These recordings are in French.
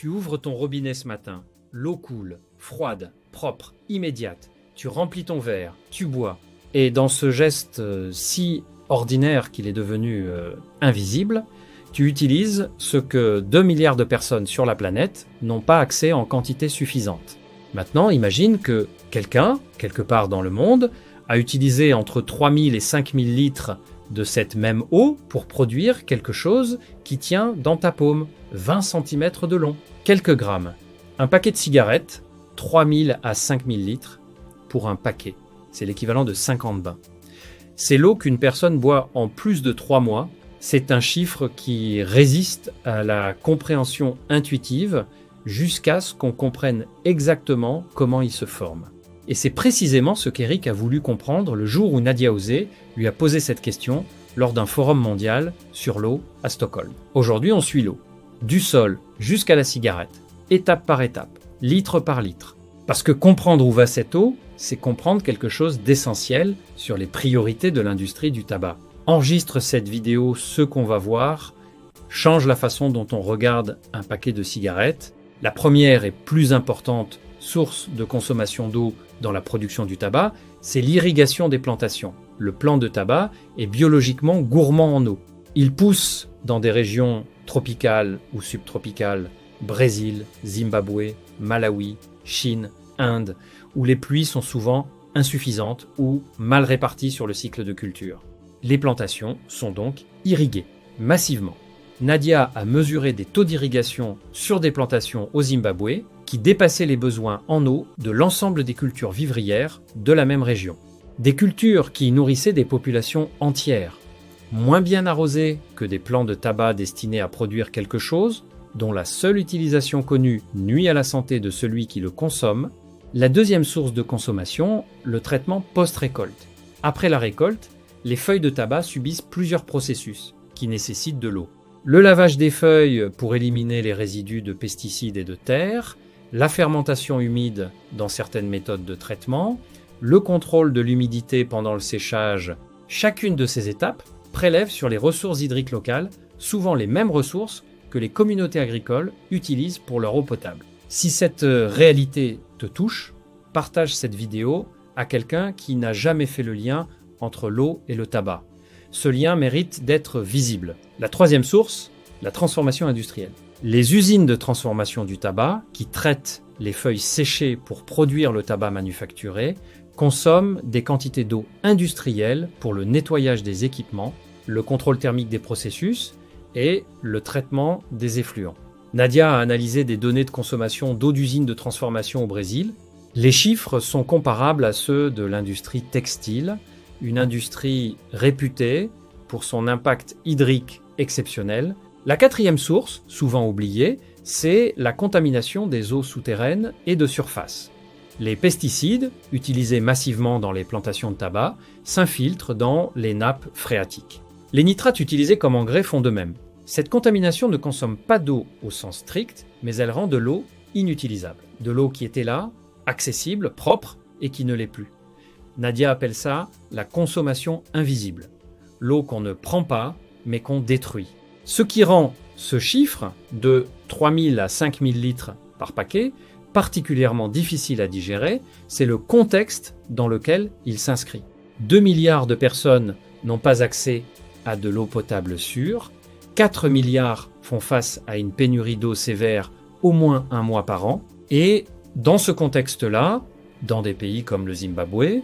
Tu ouvres ton robinet ce matin, l'eau coule, froide, propre, immédiate. Tu remplis ton verre, tu bois. Et dans ce geste si ordinaire qu'il est devenu invisible, tu utilises ce que 2 milliards de personnes sur la planète n'ont pas accès en quantité suffisante. Maintenant, imagine que quelqu'un, quelque part dans le monde, a utilisé entre 3000 et 5000 litres de cette même eau pour produire quelque chose qui tient dans ta paume, 20 cm de long, quelques grammes. Un paquet de cigarettes, 3000 à 5000 litres pour un paquet. C'est l'équivalent de 50 bains. C'est l'eau qu'une personne boit en plus de 3 mois. C'est un chiffre qui résiste à la compréhension intuitive jusqu'à ce qu'on comprenne exactement comment il se forme. Et c'est précisément ce qu'Eric a voulu comprendre le jour où Nadia Auzé lui a posé cette question lors d'un forum mondial sur l'eau à Stockholm. Aujourd'hui, on suit l'eau, du sol jusqu'à la cigarette, étape par étape, litre par litre. Parce que comprendre où va cette eau, c'est comprendre quelque chose d'essentiel sur les priorités de l'industrie du tabac. Enregistre cette vidéo, ce qu'on va voir, change la façon dont on regarde un paquet de cigarettes. La première et plus importante source de consommation d'eau dans la production du tabac, c'est l'irrigation des plantations. Le plant de tabac est biologiquement gourmand en eau. Il pousse dans des régions tropicales ou subtropicales, Brésil, Zimbabwe, Malawi, Chine, Inde, où les pluies sont souvent insuffisantes ou mal réparties sur le cycle de culture. Les plantations sont donc irriguées massivement. Nadia a mesuré des taux d'irrigation sur des plantations au Zimbabwe qui dépassaient les besoins en eau de l'ensemble des cultures vivrières de la même région. Des cultures qui nourrissaient des populations entières, moins bien arrosées que des plants de tabac destinés à produire quelque chose, dont la seule utilisation connue nuit à la santé de celui qui le consomme. La deuxième source de consommation, le traitement post-récolte. Après la récolte, les feuilles de tabac subissent plusieurs processus qui nécessitent de l'eau. Le lavage des feuilles pour éliminer les résidus de pesticides et de terre, la fermentation humide dans certaines méthodes de traitement, le contrôle de l'humidité pendant le séchage. Chacune de ces étapes prélève sur les ressources hydriques locales, souvent les mêmes ressources que les communautés agricoles utilisent pour leur eau potable. Si cette réalité te touche, partage cette vidéo à quelqu'un qui n'a jamais fait le lien entre l'eau et le tabac. Ce lien mérite d'être visible. La troisième source, la transformation industrielle. Les usines de transformation du tabac, qui traitent les feuilles séchées pour produire le tabac manufacturé, consomment des quantités d'eau industrielle pour le nettoyage des équipements, le contrôle thermique des processus et le traitement des effluents. Nadia a analysé des données de consommation d'eau d'usine de transformation au Brésil. Les chiffres sont comparables à ceux de l'industrie textile, une industrie réputée pour son impact hydrique exceptionnel. La quatrième source, souvent oubliée, c'est la contamination des eaux souterraines et de surface. Les pesticides, utilisés massivement dans les plantations de tabac, s'infiltrent dans les nappes phréatiques. Les nitrates utilisés comme engrais font de même. Cette contamination ne consomme pas d'eau au sens strict, mais elle rend de l'eau inutilisable. De l'eau qui était là, accessible, propre, et qui ne l'est plus. Nadia appelle ça la consommation invisible. L'eau qu'on ne prend pas, mais qu'on détruit. Ce qui rend ce chiffre de 3000 à 5000 litres par paquet particulièrement difficile à digérer, c'est le contexte dans lequel il s'inscrit. 2 milliards de personnes n'ont pas accès à de l'eau potable sûre, 4 milliards font face à une pénurie d'eau sévère au moins un mois par an, et dans ce contexte-là, dans des pays comme le Zimbabwe,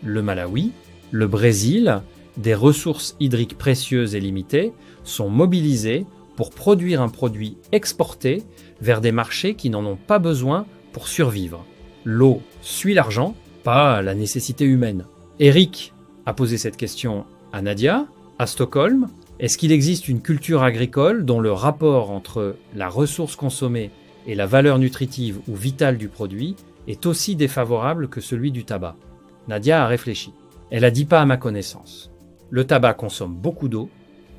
le Malawi, le Brésil, des ressources hydriques précieuses et limitées sont mobilisées pour produire un produit exporté vers des marchés qui n'en ont pas besoin pour survivre. L'eau suit l'argent, pas la nécessité humaine. Eric a posé cette question à Nadia, à Stockholm. Est-ce qu'il existe une culture agricole dont le rapport entre la ressource consommée et la valeur nutritive ou vitale du produit est aussi défavorable que celui du tabac? Nadia a réfléchi. Elle a dit pas à ma connaissance. Le tabac consomme beaucoup d'eau,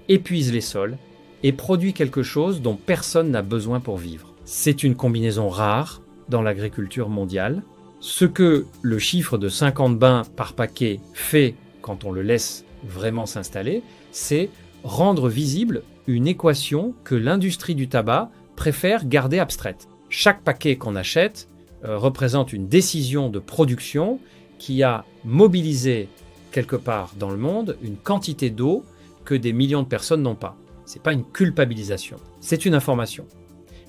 épuise les sols et produit quelque chose dont personne n'a besoin pour vivre. C'est une combinaison rare dans l'agriculture mondiale. Ce que le chiffre de 50 bains par paquet fait quand on le laisse vraiment s'installer, c'est rendre visible une équation que l'industrie du tabac préfèrent garder abstraite. Chaque paquet qu'on achète représente une décision de production qui a mobilisé quelque part dans le monde une quantité d'eau que des millions de personnes n'ont pas. Ce n'est pas une culpabilisation, c'est une information.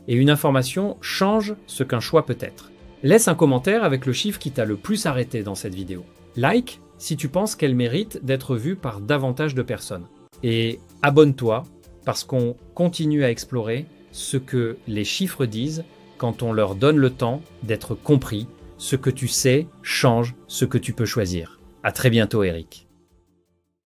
Et une information change ce qu'un choix peut être. Laisse un commentaire avec le chiffre qui t'a le plus arrêté dans cette vidéo. Like si tu penses qu'elle mérite d'être vue par davantage de personnes. Et abonne-toi parce qu'on continue à explorer ce que les chiffres disent quand on leur donne le temps d'être compris. Ce que tu sais change ce que tu peux choisir. À très bientôt, Eric.